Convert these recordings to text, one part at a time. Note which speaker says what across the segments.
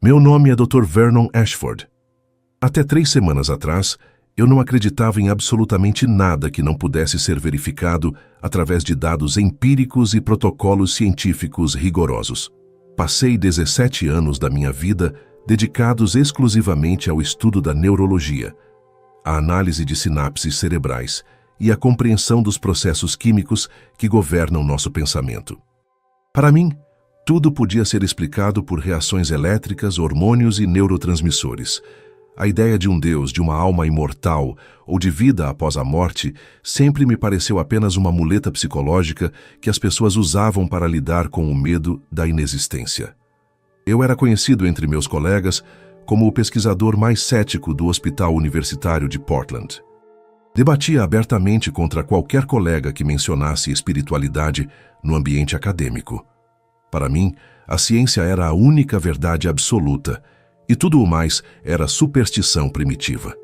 Speaker 1: Meu nome é Dr. Vernon Ashford. Até 3 semanas atrás, eu não acreditava em absolutamente nada que não pudesse ser verificado através de dados empíricos e protocolos científicos rigorosos. Passei 17 anos da minha vida dedicados exclusivamente ao estudo da neurologia, à análise de sinapses cerebrais e à compreensão dos processos químicos que governam nosso pensamento. Para mim, tudo podia ser explicado por reações elétricas, hormônios e neurotransmissores. A ideia de um Deus, de uma alma imortal ou de vida após a morte sempre me pareceu apenas uma muleta psicológica que as pessoas usavam para lidar com o medo da inexistência. Eu era conhecido entre meus colegas como o pesquisador mais cético do Hospital Universitário de Portland. Debatia abertamente contra qualquer colega que mencionasse espiritualidade no ambiente acadêmico. Para mim, a ciência era a única verdade absoluta, e tudo o mais era superstição primitiva.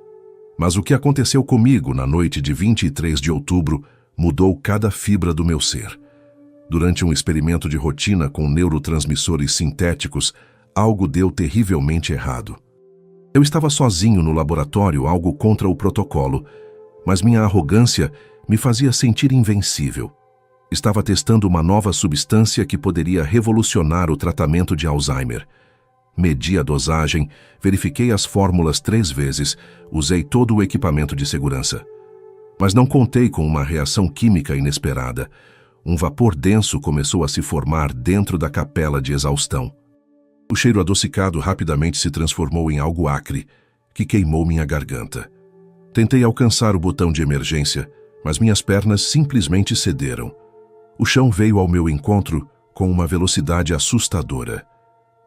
Speaker 1: Mas o que aconteceu comigo na noite de 23 de outubro mudou cada fibra do meu ser. Durante um experimento de rotina com neurotransmissores sintéticos, algo deu terrivelmente errado. Eu estava sozinho no laboratório, algo contra o protocolo, mas minha arrogância me fazia sentir invencível. Estava testando uma nova substância que poderia revolucionar o tratamento de Alzheimer. Medi a dosagem, verifiquei as fórmulas 3 vezes, usei todo o equipamento de segurança. Mas não contei com uma reação química inesperada. Um vapor denso começou a se formar dentro da capela de exaustão. O cheiro adocicado rapidamente se transformou em algo acre, que queimou minha garganta. Tentei alcançar o botão de emergência, mas minhas pernas simplesmente cederam. O chão veio ao meu encontro com uma velocidade assustadora.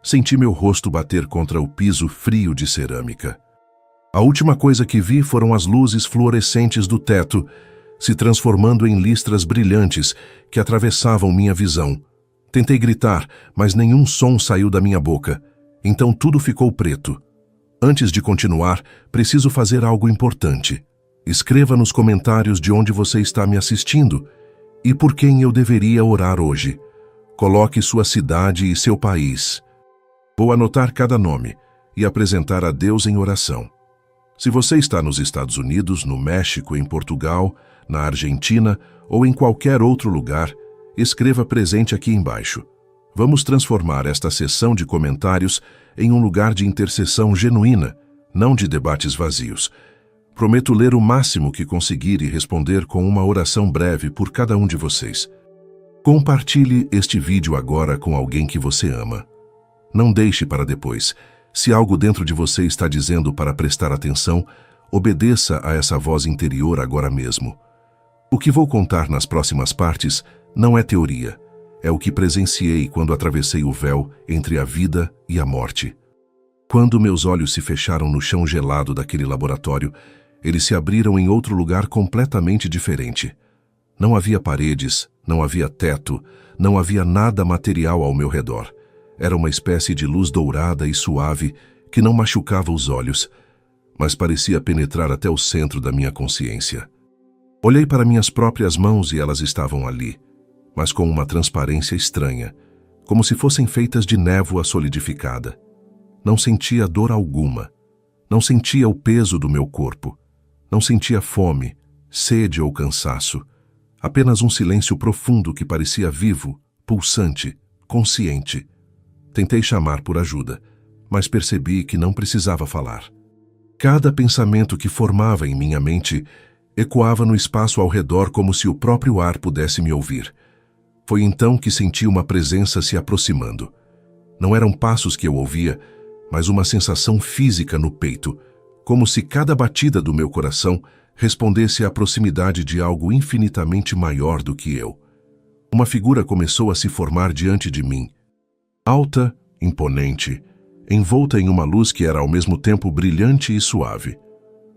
Speaker 1: Senti meu rosto bater contra o piso frio de cerâmica. A última coisa que vi foram as luzes fluorescentes do teto, se transformando em listras brilhantes que atravessavam minha visão. Tentei gritar, mas nenhum som saiu da minha boca. Então tudo ficou preto. Antes de continuar, preciso fazer algo importante. Escreva nos comentários de onde você está me assistindo e por quem eu deveria orar hoje. Coloque sua cidade e seu país. Vou anotar cada nome e apresentar a Deus em oração. Se você está nos Estados Unidos, no México, em Portugal, na Argentina ou em qualquer outro lugar, escreva presente aqui embaixo. Vamos transformar esta sessão de comentários em um lugar de intercessão genuína, não de debates vazios. Prometo ler o máximo que conseguir e responder com uma oração breve por cada um de vocês. Compartilhe este vídeo agora com alguém que você ama. Não deixe para depois. Se algo dentro de você está dizendo para prestar atenção, obedeça a essa voz interior agora mesmo. O que vou contar nas próximas partes não é teoria. É o que presenciei quando atravessei o véu entre a vida e a morte. Quando meus olhos se fecharam no chão gelado daquele laboratório, eles se abriram em outro lugar completamente diferente. Não havia paredes, não havia teto, não havia nada material ao meu redor. Era uma espécie de luz dourada e suave que não machucava os olhos, mas parecia penetrar até o centro da minha consciência. Olhei para minhas próprias mãos e elas estavam ali, mas com uma transparência estranha, como se fossem feitas de névoa solidificada. Não sentia dor alguma, não sentia o peso do meu corpo, não sentia fome, sede ou cansaço, apenas um silêncio profundo que parecia vivo, pulsante, consciente. Tentei chamar por ajuda, mas percebi que não precisava falar. Cada pensamento que formava em minha mente ecoava no espaço ao redor como se o próprio ar pudesse me ouvir. Foi então que senti uma presença se aproximando. Não eram passos que eu ouvia, mas uma sensação física no peito, como se cada batida do meu coração respondesse à proximidade de algo infinitamente maior do que eu. Uma figura começou a se formar diante de mim. Alta, imponente, envolta em uma luz que era ao mesmo tempo brilhante e suave.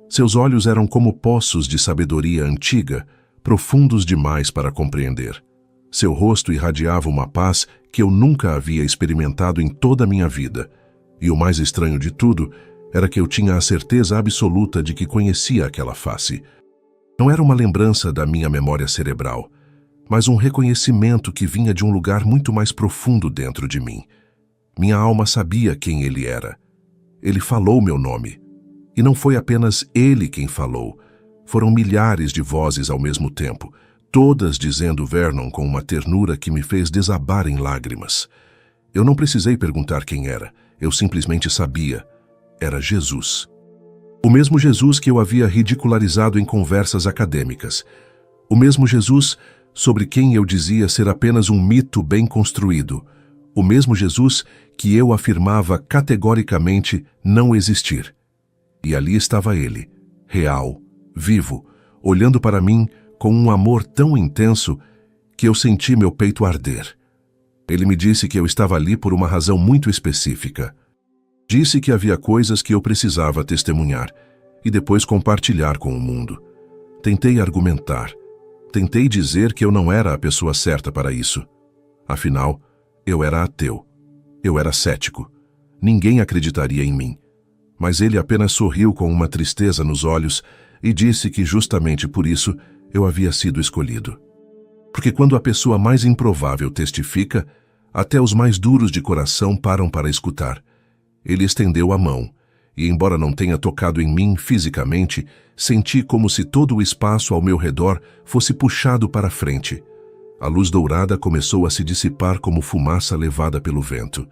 Speaker 1: Seus olhos eram como poços de sabedoria antiga, profundos demais para compreender. Seu rosto irradiava uma paz que eu nunca havia experimentado em toda a minha vida. E o mais estranho de tudo era que eu tinha a certeza absoluta de que conhecia aquela face. Não era uma lembrança da minha memória cerebral, mas um reconhecimento que vinha de um lugar muito mais profundo dentro de mim. Minha alma sabia quem ele era. Ele falou meu nome. E não foi apenas ele quem falou. Foram milhares de vozes ao mesmo tempo, todas dizendo Vernon com uma ternura que me fez desabar em lágrimas. Eu não precisei perguntar quem era. Eu simplesmente sabia. Era Jesus. O mesmo Jesus que eu havia ridicularizado em conversas acadêmicas. O mesmo Jesus sobre quem eu dizia ser apenas um mito bem construído. O mesmo Jesus que eu afirmava categoricamente não existir. E ali estava ele, real, vivo, olhando para mim com um amor tão intenso que eu senti meu peito arder. Ele me disse que eu estava ali por uma razão muito específica. Disse que havia coisas que eu precisava testemunhar e depois compartilhar com o mundo. Tentei argumentar. Tentei dizer que eu não era a pessoa certa para isso. Afinal, eu era ateu. Eu era cético. Ninguém acreditaria em mim. Mas ele apenas sorriu com uma tristeza nos olhos e disse que justamente por isso eu havia sido escolhido. Porque quando a pessoa mais improvável testifica, até os mais duros de coração param para escutar. Ele estendeu a mão, e embora não tenha tocado em mim fisicamente, senti como se todo o espaço ao meu redor fosse puxado para frente. A luz dourada começou a se dissipar como fumaça levada pelo vento.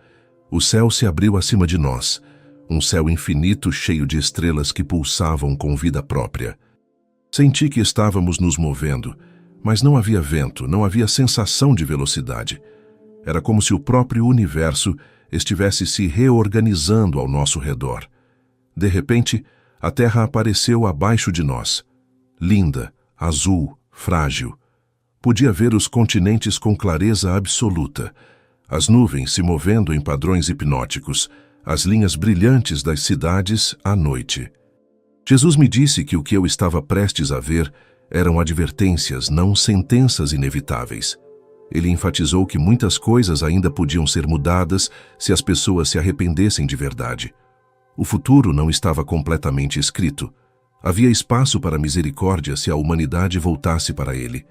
Speaker 1: O céu se abriu acima de nós, um céu infinito cheio de estrelas que pulsavam com vida própria. Senti que estávamos nos movendo, mas não havia vento, não havia sensação de velocidade. Era como se o próprio universo estivesse se reorganizando ao nosso redor. De repente, a Terra apareceu abaixo de nós. Linda, azul, frágil. Podia ver os continentes com clareza absoluta, as nuvens se movendo em padrões hipnóticos, as linhas brilhantes das cidades à noite. Jesus me disse que o que eu estava prestes a ver eram advertências, não sentenças inevitáveis. Ele enfatizou que muitas coisas ainda podiam ser mudadas se as pessoas se arrependessem de verdade. O futuro não estava completamente escrito. Havia espaço para misericórdia se a humanidade voltasse para ele.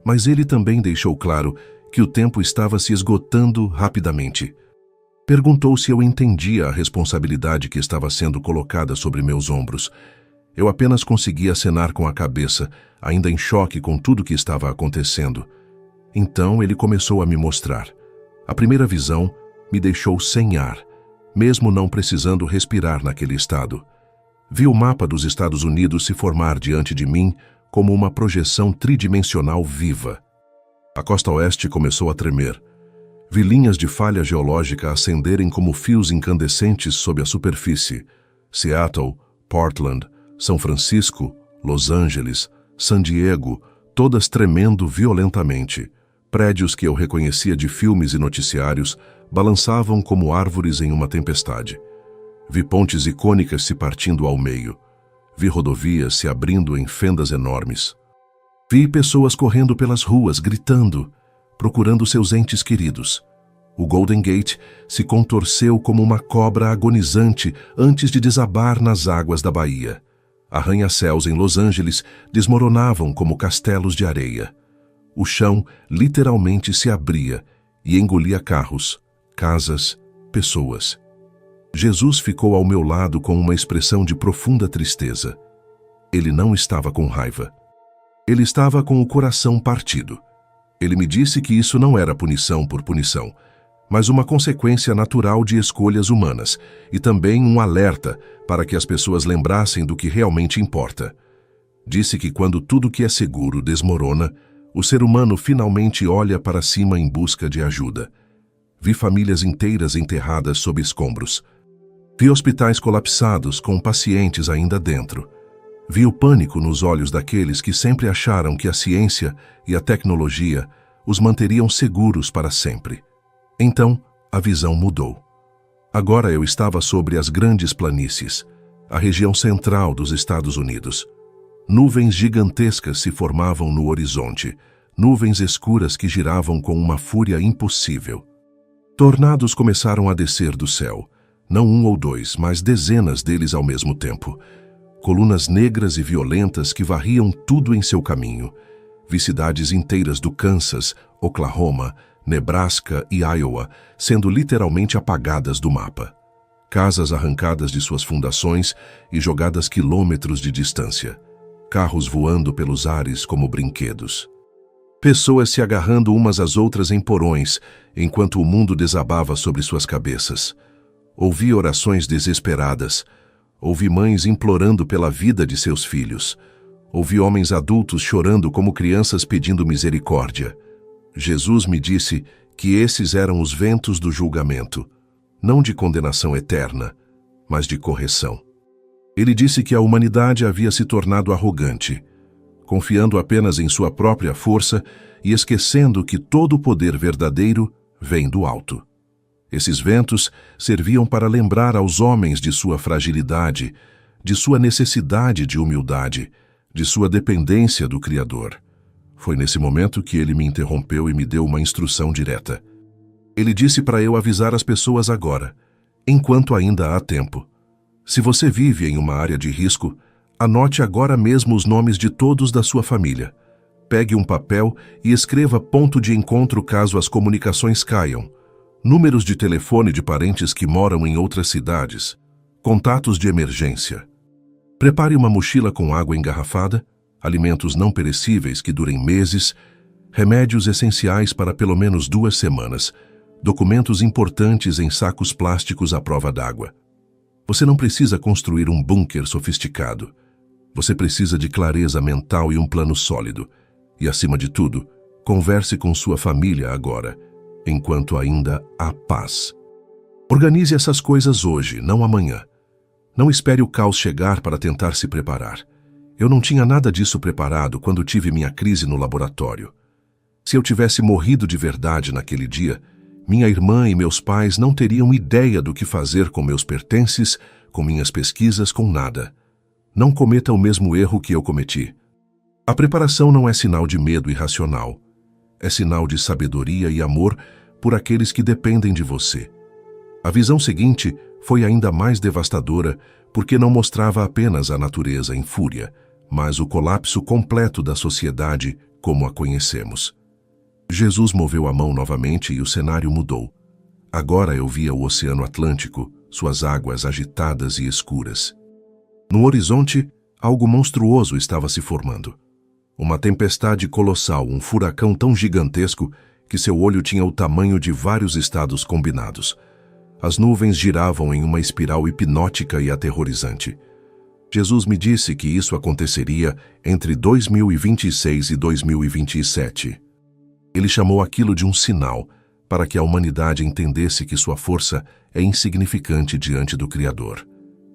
Speaker 1: Mas ele também deixou claro que o tempo estava se esgotando rapidamente. Perguntou se eu entendia a responsabilidade que estava sendo colocada sobre meus ombros. Eu apenas conseguia acenar com a cabeça, ainda em choque com tudo que estava acontecendo. Então ele começou a me mostrar. A primeira visão me deixou sem ar, mesmo não precisando respirar naquele estado. Vi o mapa dos Estados Unidos se formar diante de mim como uma projeção tridimensional viva. A costa oeste começou a tremer. Vi linhas de falha geológica acenderem como fios incandescentes sob a superfície. Seattle, Portland, São Francisco, Los Angeles, San Diego, todas tremendo violentamente. Prédios que eu reconhecia de filmes e noticiários balançavam como árvores em uma tempestade. Vi pontes icônicas se partindo ao meio. Vi rodovias se abrindo em fendas enormes. Vi pessoas correndo pelas ruas, gritando, procurando seus entes queridos. O Golden Gate se contorceu como uma cobra agonizante antes de desabar nas águas da Bahia. Arranha-céus em Los Angeles desmoronavam como castelos de areia. O chão literalmente se abria e engolia carros, casas, pessoas. Jesus ficou ao meu lado com uma expressão de profunda tristeza. Ele não estava com raiva. Ele estava com o coração partido. Ele me disse que isso não era punição por punição, mas uma consequência natural de escolhas humanas e também um alerta para que as pessoas lembrassem do que realmente importa. Disse que quando tudo que é seguro desmorona, o ser humano finalmente olha para cima em busca de ajuda. Vi famílias inteiras enterradas sob escombros. Vi hospitais colapsados com pacientes ainda dentro. Vi o pânico nos olhos daqueles que sempre acharam que a ciência e a tecnologia os manteriam seguros para sempre. Então, a visão mudou. Agora eu estava sobre as grandes planícies, a região central dos Estados Unidos. Nuvens gigantescas se formavam no horizonte, nuvens escuras que giravam com uma fúria impossível. Tornados começaram a descer do céu, não um ou dois, mas dezenas deles ao mesmo tempo. Colunas negras e violentas que varriam tudo em seu caminho. Vi cidades inteiras do Kansas, Oklahoma, Nebraska e Iowa sendo literalmente apagadas do mapa. Casas arrancadas de suas fundações e jogadas quilômetros de distância. Carros voando pelos ares como brinquedos. Pessoas se agarrando umas às outras em porões, enquanto o mundo desabava sobre suas cabeças. Ouvi orações desesperadas. Ouvi mães implorando pela vida de seus filhos. Ouvi homens adultos chorando como crianças pedindo misericórdia. Jesus me disse que esses eram os ventos do julgamento, não de condenação eterna, mas de correção. Ele disse que a humanidade havia se tornado arrogante, confiando apenas em sua própria força e esquecendo que todo o poder verdadeiro vem do alto. Esses ventos serviam para lembrar aos homens de sua fragilidade, de sua necessidade de humildade, de sua dependência do Criador. Foi nesse momento que ele me interrompeu e me deu uma instrução direta. Ele disse para eu avisar as pessoas agora, enquanto ainda há tempo. Se você vive em uma área de risco, anote agora mesmo os nomes de todos da sua família. Pegue um papel e escreva ponto de encontro caso as comunicações caiam, números de telefone de parentes que moram em outras cidades, contatos de emergência. Prepare uma mochila com água engarrafada, alimentos não perecíveis que durem meses, remédios essenciais para pelo menos 2 semanas, documentos importantes em sacos plásticos à prova d'água. Você não precisa construir um bunker sofisticado. Você precisa de clareza mental e um plano sólido. E, acima de tudo, converse com sua família agora, enquanto ainda há paz. Organize essas coisas hoje, não amanhã. Não espere o caos chegar para tentar se preparar. Eu não tinha nada disso preparado quando tive minha crise no laboratório. Se eu tivesse morrido de verdade naquele dia, minha irmã e meus pais não teriam ideia do que fazer com meus pertences, com minhas pesquisas, com nada. Não cometa o mesmo erro que eu cometi. A preparação não é sinal de medo irracional. É sinal de sabedoria e amor por aqueles que dependem de você. A visão seguinte foi ainda mais devastadora porque não mostrava apenas a natureza em fúria, mas o colapso completo da sociedade como a conhecemos. Jesus moveu a mão novamente e o cenário mudou. Agora eu via o Oceano Atlântico, suas águas agitadas e escuras. No horizonte, algo monstruoso estava se formando. Uma tempestade colossal, um furacão tão gigantesco que seu olho tinha o tamanho de vários estados combinados. As nuvens giravam em uma espiral hipnótica e aterrorizante. Jesus me disse que isso aconteceria entre 2026 e 2027. Ele chamou aquilo de um sinal para que a humanidade entendesse que sua força é insignificante diante do Criador.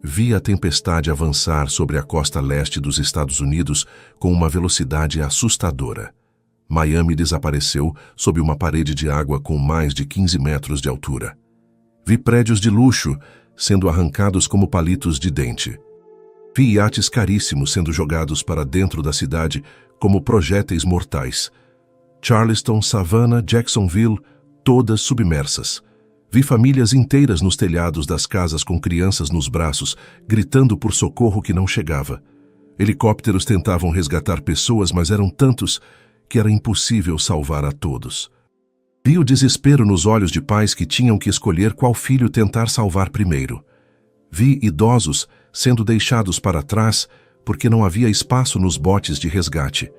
Speaker 1: Vi a tempestade avançar sobre a costa leste dos Estados Unidos com uma velocidade assustadora. Miami desapareceu sob uma parede de água com mais de 15 metros de altura. Vi prédios de luxo sendo arrancados como palitos de dente. Vi iates caríssimos sendo jogados para dentro da cidade como projéteis mortais. Charleston, Savannah, Jacksonville, todas submersas. Vi famílias inteiras nos telhados das casas com crianças nos braços, gritando por socorro que não chegava. Helicópteros tentavam resgatar pessoas, mas eram tantos que era impossível salvar a todos. Vi o desespero nos olhos de pais que tinham que escolher qual filho tentar salvar primeiro. Vi idosos sendo deixados para trás porque não havia espaço nos botes de resgate.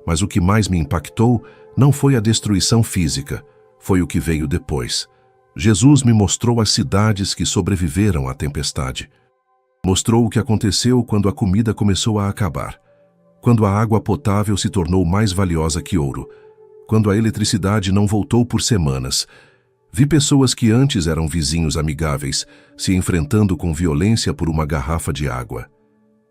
Speaker 1: Mas o que mais me impactou não foi a destruição física, foi o que veio depois. Jesus me mostrou as cidades que sobreviveram à tempestade. Mostrou o que aconteceu quando a comida começou a acabar, quando a água potável se tornou mais valiosa que ouro, quando a eletricidade não voltou por semanas. Vi pessoas que antes eram vizinhos amigáveis se enfrentando com violência por uma garrafa de água.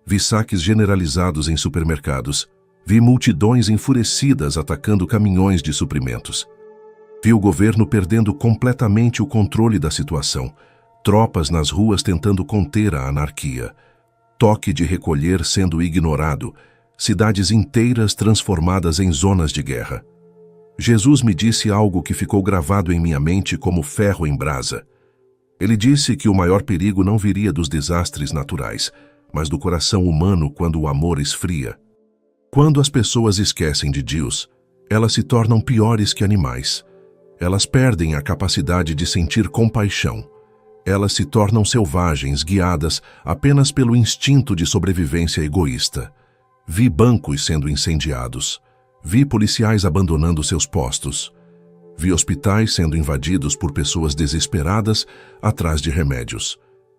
Speaker 1: Vi saques generalizados em supermercados. Vi multidões enfurecidas atacando caminhões de suprimentos. Vi o governo perdendo completamente o controle da situação, tropas nas ruas tentando conter a anarquia, toque de recolher sendo ignorado, cidades inteiras transformadas em zonas de guerra. Jesus me disse algo que ficou gravado em minha mente como ferro em brasa. Ele disse que o maior perigo não viria dos desastres naturais, mas do coração humano quando o amor esfria. Quando as pessoas esquecem de Deus, elas se tornam piores que animais. Elas perdem a capacidade de sentir compaixão. Elas se tornam selvagens, guiadas apenas pelo instinto de sobrevivência egoísta. Vi bancos sendo incendiados. Vi policiais abandonando seus postos. Vi hospitais sendo invadidos por pessoas desesperadas atrás de remédios.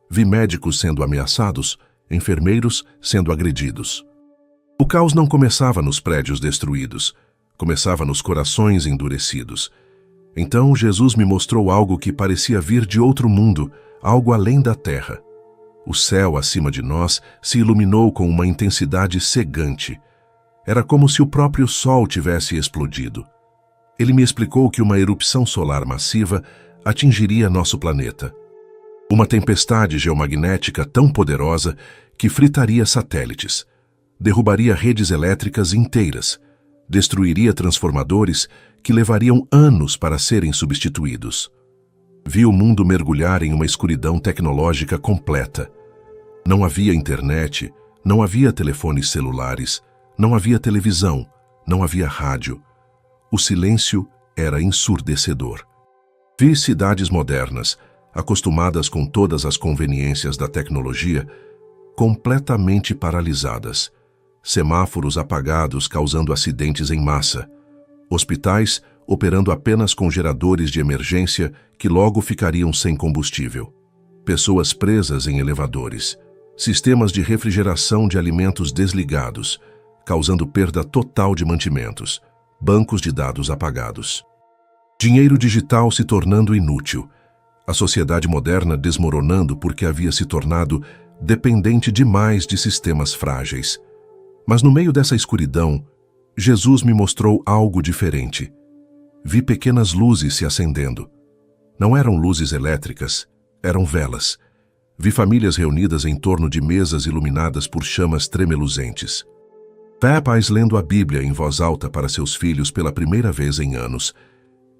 Speaker 1: Vi médicos sendo ameaçados, enfermeiros sendo agredidos. O caos não começava nos prédios destruídos, começava nos corações endurecidos. Então Jesus me mostrou algo que parecia vir de outro mundo, algo além da terra. O céu acima de nós se iluminou com uma intensidade cegante. Era como se o próprio sol tivesse explodido. Ele me explicou que uma erupção solar massiva atingiria nosso planeta. Uma tempestade geomagnética tão poderosa que fritaria satélites, derrubaria redes elétricas inteiras, destruiria transformadores que levariam anos para serem substituídos. Vi o mundo mergulhar em uma escuridão tecnológica completa. Não havia internet, não havia telefones celulares, não havia televisão, não havia rádio. O silêncio era ensurdecedor. Vi cidades modernas, acostumadas com todas as conveniências da tecnologia, completamente paralisadas. Semáforos apagados causando acidentes em massa. Hospitais operando apenas com geradores de emergência que logo ficariam sem combustível. Pessoas presas em elevadores. Sistemas de refrigeração de alimentos desligados, causando perda total de mantimentos. Bancos de dados apagados. Dinheiro digital se tornando inútil. A sociedade moderna desmoronando porque havia se tornado dependente demais de sistemas frágeis. Mas no meio dessa escuridão, Jesus me mostrou algo diferente. Vi pequenas luzes se acendendo. Não eram luzes elétricas, eram velas. Vi famílias reunidas em torno de mesas iluminadas por chamas tremeluzentes. Vi pais lendo a Bíblia em voz alta para seus filhos pela primeira vez em anos.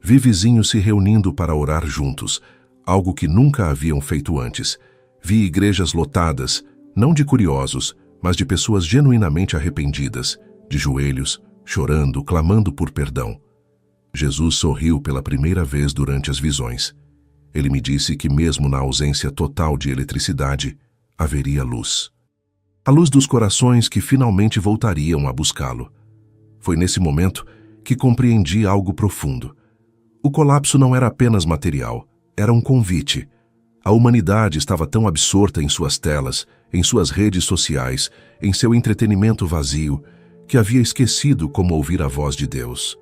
Speaker 1: Vi vizinhos se reunindo para orar juntos, algo que nunca haviam feito antes. Vi igrejas lotadas, não de curiosos, mas de pessoas genuinamente arrependidas, de joelhos, chorando, clamando por perdão. Jesus sorriu pela primeira vez durante as visões. Ele me disse que mesmo na ausência total de eletricidade, haveria luz. A luz dos corações que finalmente voltariam a buscá-lo. Foi nesse momento que compreendi algo profundo. O colapso não era apenas material, era um convite. A humanidade estava tão absorta em suas telas, em suas redes sociais, em seu entretenimento vazio, que havia esquecido como ouvir a voz de Deus.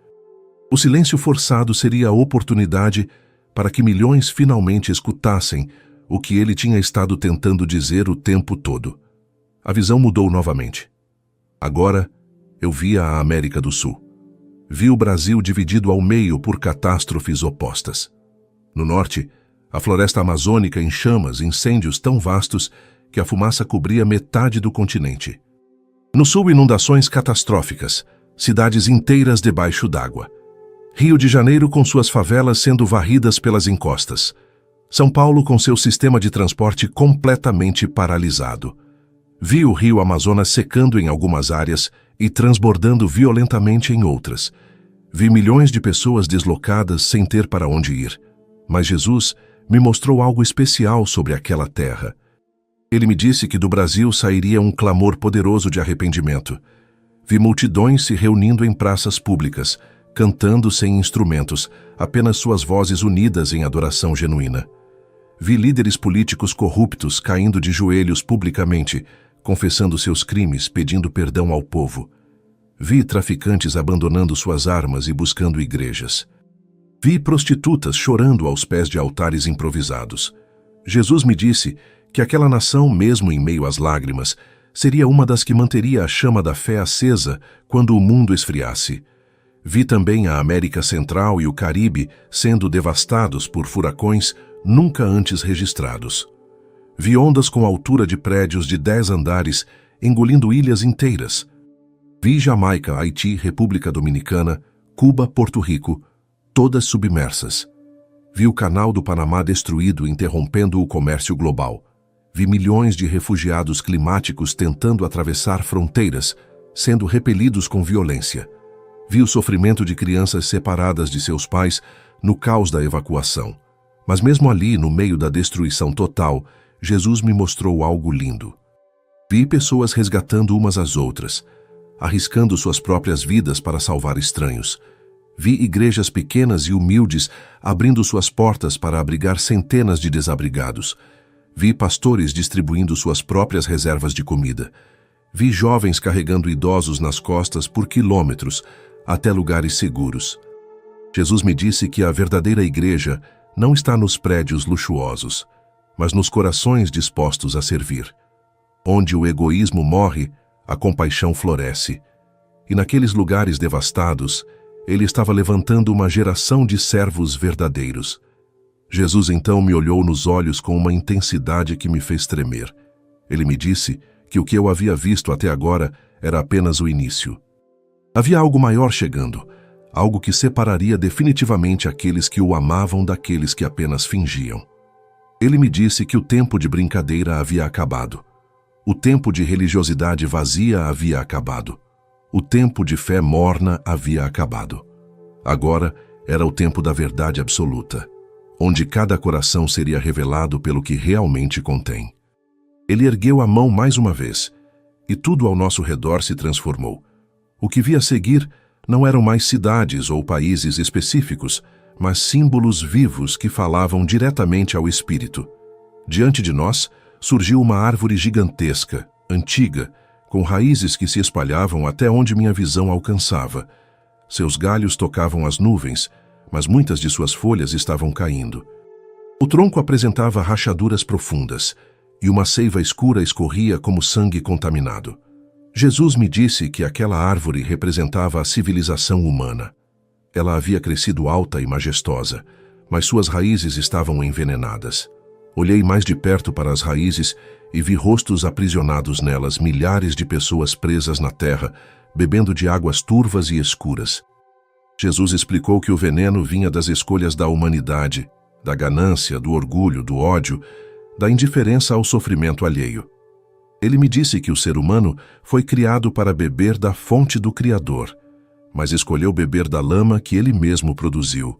Speaker 1: O silêncio forçado seria a oportunidade para que milhões finalmente escutassem o que ele tinha estado tentando dizer o tempo todo. A visão mudou novamente. Agora, eu via a América do Sul. Vi o Brasil dividido ao meio por catástrofes opostas. No norte, a floresta amazônica em chamas, incêndios tão vastos que a fumaça cobria metade do continente. No sul, inundações catastróficas, cidades inteiras debaixo d'água. Rio de Janeiro com suas favelas sendo varridas pelas encostas. São Paulo com seu sistema de transporte completamente paralisado. Vi o rio Amazonas secando em algumas áreas e transbordando violentamente em outras. Vi milhões de pessoas deslocadas sem ter para onde ir. Mas Jesus me mostrou algo especial sobre aquela terra. Ele me disse que do Brasil sairia um clamor poderoso de arrependimento. Vi multidões se reunindo em praças públicas, cantando sem instrumentos, apenas suas vozes unidas em adoração genuína. Vi líderes políticos corruptos caindo de joelhos publicamente, confessando seus crimes, pedindo perdão ao povo. Vi traficantes abandonando suas armas e buscando igrejas. Vi prostitutas chorando aos pés de altares improvisados. Jesus me disse que aquela nação, mesmo em meio às lágrimas, seria uma das que manteria a chama da fé acesa quando o mundo esfriasse. Vi também a América Central e o Caribe sendo devastados por furacões nunca antes registrados. Vi ondas com altura de prédios de 10 andares engolindo ilhas inteiras. Vi Jamaica, Haiti, República Dominicana, Cuba, Porto Rico, todas submersas. Vi o Canal do Panamá destruído, interrompendo o comércio global. Vi milhões de refugiados climáticos tentando atravessar fronteiras, sendo repelidos com violência. Vi o sofrimento de crianças separadas de seus pais no caos da evacuação. Mas mesmo ali, no meio da destruição total, Jesus me mostrou algo lindo. Vi pessoas resgatando umas às outras, arriscando suas próprias vidas para salvar estranhos. Vi igrejas pequenas e humildes abrindo suas portas para abrigar centenas de desabrigados. Vi pastores distribuindo suas próprias reservas de comida. Vi jovens carregando idosos nas costas por quilômetros até lugares seguros. Jesus me disse que a verdadeira igreja não está nos prédios luxuosos, mas nos corações dispostos a servir. Onde o egoísmo morre, a compaixão floresce. E naqueles lugares devastados, ele estava levantando uma geração de servos verdadeiros. Jesus então me olhou nos olhos com uma intensidade que me fez tremer. Ele me disse que o que eu havia visto até agora era apenas o início. Havia algo maior chegando, algo que separaria definitivamente aqueles que o amavam daqueles que apenas fingiam. Ele me disse que o tempo de brincadeira havia acabado. O tempo de religiosidade vazia havia acabado. O tempo de fé morna havia acabado. Agora era o tempo da verdade absoluta, onde cada coração seria revelado pelo que realmente contém. Ele ergueu a mão mais uma vez, e tudo ao nosso redor se transformou. O que via a seguir não eram mais cidades ou países específicos, mas símbolos vivos que falavam diretamente ao espírito. Diante de nós surgiu uma árvore gigantesca, antiga, com raízes que se espalhavam até onde minha visão alcançava. Seus galhos tocavam as nuvens, mas muitas de suas folhas estavam caindo. O tronco apresentava rachaduras profundas, e uma seiva escura escorria como sangue contaminado. Jesus me disse que aquela árvore representava a civilização humana. Ela havia crescido alta e majestosa, mas suas raízes estavam envenenadas. Olhei mais de perto para as raízes e vi rostos aprisionados nelas, milhares de pessoas presas na terra, bebendo de águas turvas e escuras. Jesus explicou que o veneno vinha das escolhas da humanidade, da ganância, do orgulho, do ódio, da indiferença ao sofrimento alheio. Ele me disse que o ser humano foi criado para beber da fonte do Criador, mas escolheu beber da lama que ele mesmo produziu.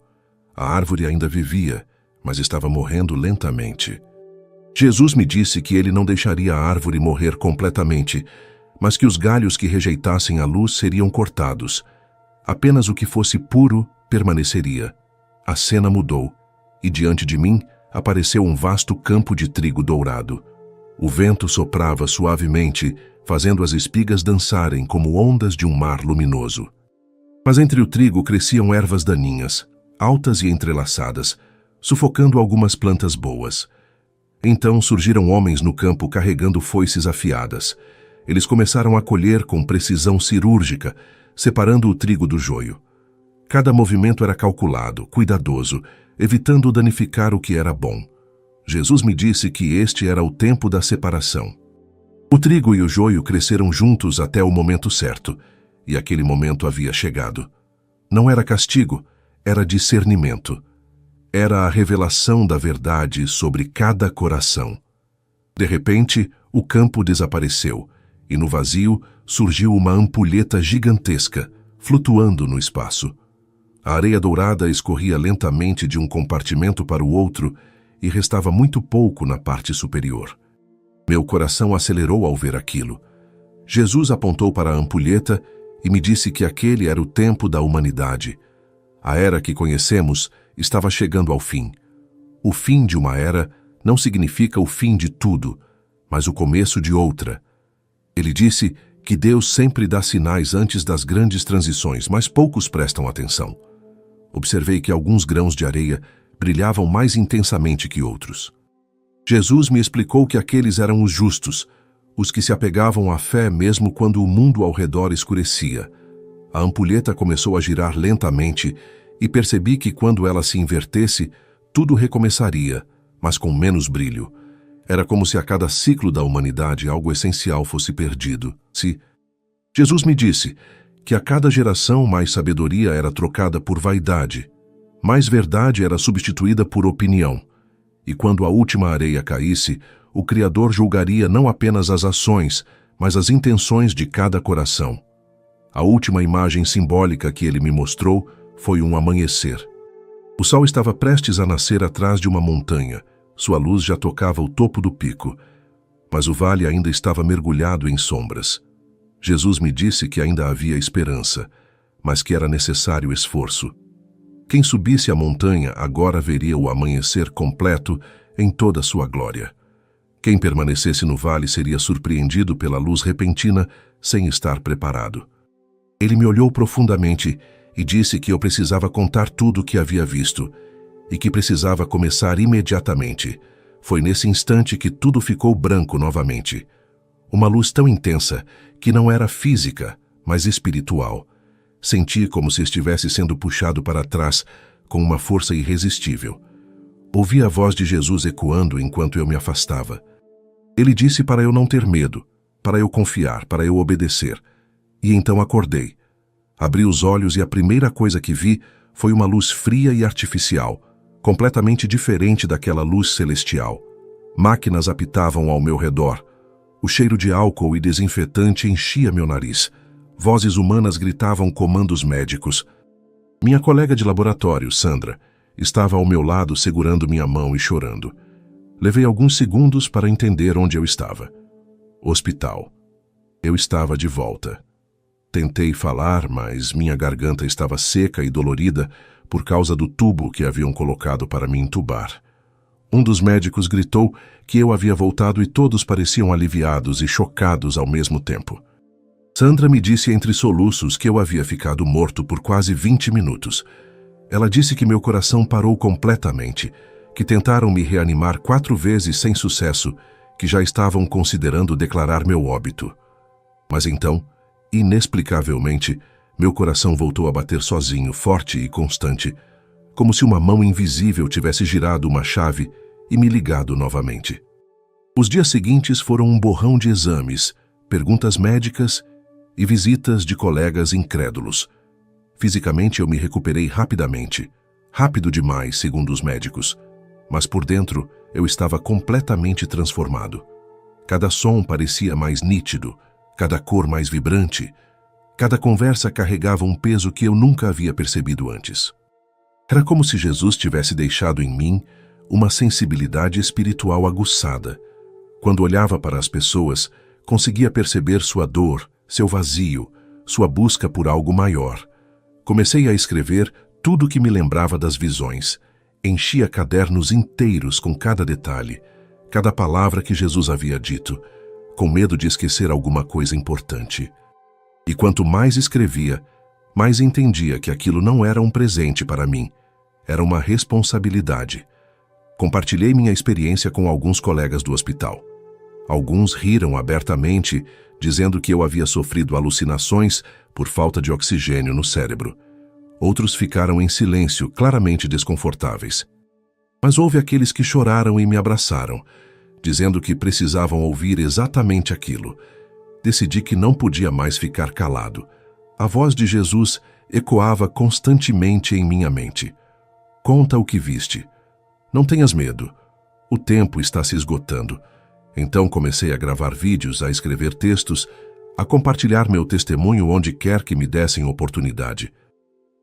Speaker 1: A árvore ainda vivia, mas estava morrendo lentamente. Jesus me disse que ele não deixaria a árvore morrer completamente, mas que os galhos que rejeitassem a luz seriam cortados. Apenas o que fosse puro permaneceria. A cena mudou, e diante de mim apareceu um vasto campo de trigo dourado. O vento soprava suavemente, fazendo as espigas dançarem como ondas de um mar luminoso. Mas entre o trigo cresciam ervas daninhas, altas e entrelaçadas, sufocando algumas plantas boas. Então surgiram homens no campo carregando foices afiadas. Eles começaram a colher com precisão cirúrgica, separando o trigo do joio. Cada movimento era calculado, cuidadoso, evitando danificar o que era bom. Jesus me disse que este era o tempo da separação. O trigo e o joio cresceram juntos até o momento certo, e aquele momento havia chegado. Não era castigo, era discernimento. Era a revelação da verdade sobre cada coração. De repente, o campo desapareceu, e no vazio surgiu uma ampulheta gigantesca, flutuando no espaço. A areia dourada escorria lentamente de um compartimento para o outro e restava muito pouco na parte superior. Meu coração acelerou ao ver aquilo. Jesus apontou para a ampulheta e me disse que aquele era o tempo da humanidade. A era que conhecemos estava chegando ao fim. O fim de uma era não significa o fim de tudo, mas o começo de outra. Ele disse que Deus sempre dá sinais antes das grandes transições, mas poucos prestam atenção. Observei que alguns grãos de areia brilhavam mais intensamente que outros. Jesus me explicou que aqueles eram os justos, os que se apegavam à fé mesmo quando o mundo ao redor escurecia. A ampulheta começou a girar lentamente e percebi que quando ela se invertesse, tudo recomeçaria, mas com menos brilho. Era como se a cada ciclo da humanidade algo essencial fosse perdido. Jesus me disse que a cada geração mais sabedoria era trocada por vaidade, mais verdade era substituída por opinião. E quando a última areia caísse, o Criador julgaria não apenas as ações, mas as intenções de cada coração. A última imagem simbólica que ele me mostrou foi um amanhecer. O sol estava prestes a nascer atrás de uma montanha. Sua luz já tocava o topo do pico, mas o vale ainda estava mergulhado em sombras. Jesus me disse que ainda havia esperança, mas que era necessário esforço. Quem subisse a montanha agora veria o amanhecer completo em toda sua glória. Quem permanecesse no vale seria surpreendido pela luz repentina sem estar preparado. Ele me olhou profundamente e disse que eu precisava contar tudo o que havia visto e que precisava começar imediatamente. Foi nesse instante que tudo ficou branco novamente. Uma luz tão intensa que não era física, mas espiritual. Senti como se estivesse sendo puxado para trás com uma força irresistível. Ouvi a voz de Jesus ecoando enquanto eu me afastava. Ele disse para eu não ter medo, para eu confiar, para eu obedecer. E então acordei. Abri os olhos e a primeira coisa que vi foi uma luz fria e artificial, completamente diferente daquela luz celestial. Máquinas apitavam ao meu redor. O cheiro de álcool e desinfetante enchia meu nariz. Vozes humanas gritavam comandos médicos. Minha colega de laboratório, Sandra, estava ao meu lado segurando minha mão e chorando. Levei alguns segundos para entender onde eu estava. Hospital. Eu estava de volta. Tentei falar, mas minha garganta estava seca e dolorida por causa do tubo que haviam colocado para me entubar. Um dos médicos gritou que eu havia voltado e todos pareciam aliviados e chocados ao mesmo tempo. Sandra me disse entre soluços que eu havia ficado morto por quase 20 minutos. Ela disse que meu coração parou completamente, que tentaram me reanimar 4 vezes sem sucesso, que já estavam considerando declarar meu óbito. Mas então, inexplicavelmente, meu coração voltou a bater sozinho, forte e constante, como se uma mão invisível tivesse girado uma chave e me ligado novamente. Os dias seguintes foram um borrão de exames, perguntas médicas e visitas de colegas incrédulos. Fisicamente eu me recuperei rapidamente, rápido demais, segundo os médicos, mas por dentro eu estava completamente transformado. Cada som parecia mais nítido, cada cor mais vibrante, cada conversa carregava um peso que eu nunca havia percebido antes. Era como se Jesus tivesse deixado em mim uma sensibilidade espiritual aguçada. Quando olhava para as pessoas, conseguia perceber sua dor, seu vazio, sua busca por algo maior. Comecei a escrever tudo o que me lembrava das visões. Enchia cadernos inteiros com cada detalhe, cada palavra que Jesus havia dito, com medo de esquecer alguma coisa importante. E quanto mais escrevia, mais entendia que aquilo não era um presente para mim, era uma responsabilidade. Compartilhei minha experiência com alguns colegas do hospital. Alguns riram abertamente, dizendo que eu havia sofrido alucinações por falta de oxigênio no cérebro. Outros ficaram em silêncio, claramente desconfortáveis. Mas houve aqueles que choraram e me abraçaram, dizendo que precisavam ouvir exatamente aquilo. Decidi que não podia mais ficar calado. A voz de Jesus ecoava constantemente em minha mente. Conta o que viste. Não tenhas medo. O tempo está se esgotando. Então comecei a gravar vídeos, a escrever textos, a compartilhar meu testemunho onde quer que me dessem oportunidade.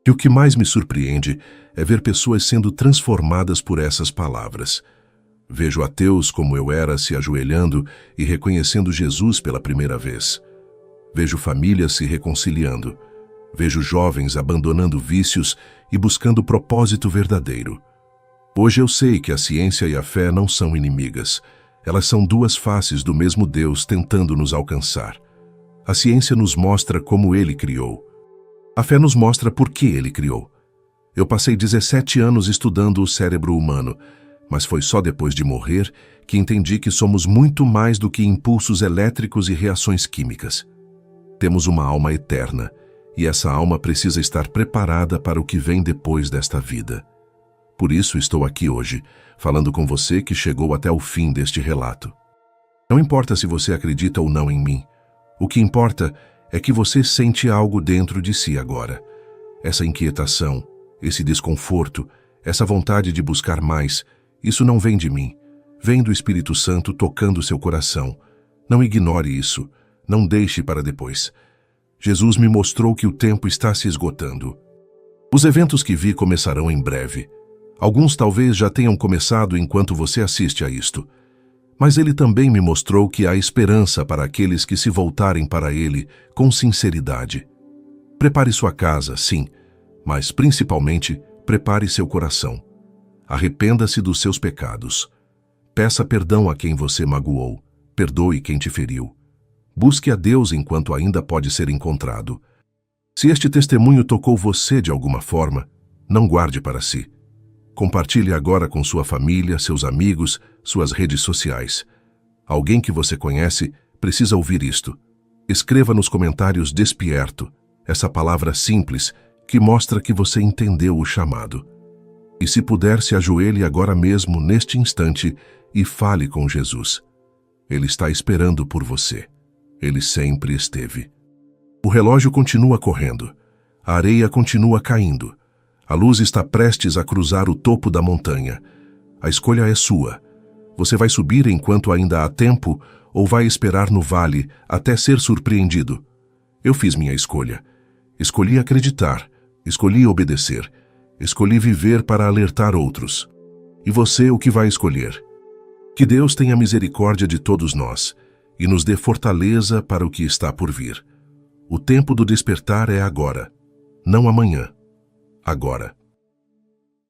Speaker 1: E o que mais me surpreende é ver pessoas sendo transformadas por essas palavras. Vejo ateus como eu era se ajoelhando e reconhecendo Jesus pela primeira vez. Vejo famílias se reconciliando. Vejo jovens abandonando vícios e buscando propósito verdadeiro. Hoje eu sei que a ciência e a fé não são inimigas. Elas são duas faces do mesmo Deus tentando nos alcançar. A ciência nos mostra como Ele criou. A fé nos mostra por que Ele criou. Eu passei 17 anos estudando o cérebro humano, mas foi só depois de morrer que entendi que somos muito mais do que impulsos elétricos e reações químicas. Temos uma alma eterna, e essa alma precisa estar preparada para o que vem depois desta vida. Por isso estou aqui hoje, falando com você que chegou até o fim deste relato. Não importa se você acredita ou não em mim. O que importa é que você sente algo dentro de si agora. Essa inquietação, esse desconforto, essa vontade de buscar mais, isso não vem de mim. Vem do Espírito Santo tocando seu coração. Não ignore isso. Não deixe para depois. Jesus me mostrou que o tempo está se esgotando. Os eventos que vi começarão em breve. Alguns talvez já tenham começado enquanto você assiste a isto. Mas ele também me mostrou que há esperança para aqueles que se voltarem para ele com sinceridade. Prepare sua casa, sim, mas principalmente prepare seu coração. Arrependa-se dos seus pecados. Peça perdão a quem você magoou. Perdoe quem te feriu. Busque a Deus enquanto ainda pode ser encontrado. Se este testemunho tocou você de alguma forma, não guarde para si. Compartilhe agora com sua família, seus amigos, suas redes sociais. Alguém que você conhece precisa ouvir isto. Escreva nos comentários "despierto", essa palavra simples que mostra que você entendeu o chamado. E se puder, se ajoelhe agora mesmo, neste instante, e fale com Jesus. Ele está esperando por você. Ele sempre esteve. O relógio continua correndo. A areia continua caindo. A luz está prestes a cruzar o topo da montanha. A escolha é sua. Você vai subir enquanto ainda há tempo ou vai esperar no vale até ser surpreendido? Eu fiz minha escolha. Escolhi acreditar. Escolhi obedecer. Escolhi viver para alertar outros. E você, o que vai escolher? Que Deus tenha misericórdia de todos nós e nos dê fortaleza para o que está por vir. O tempo do despertar é agora, não amanhã. Agora.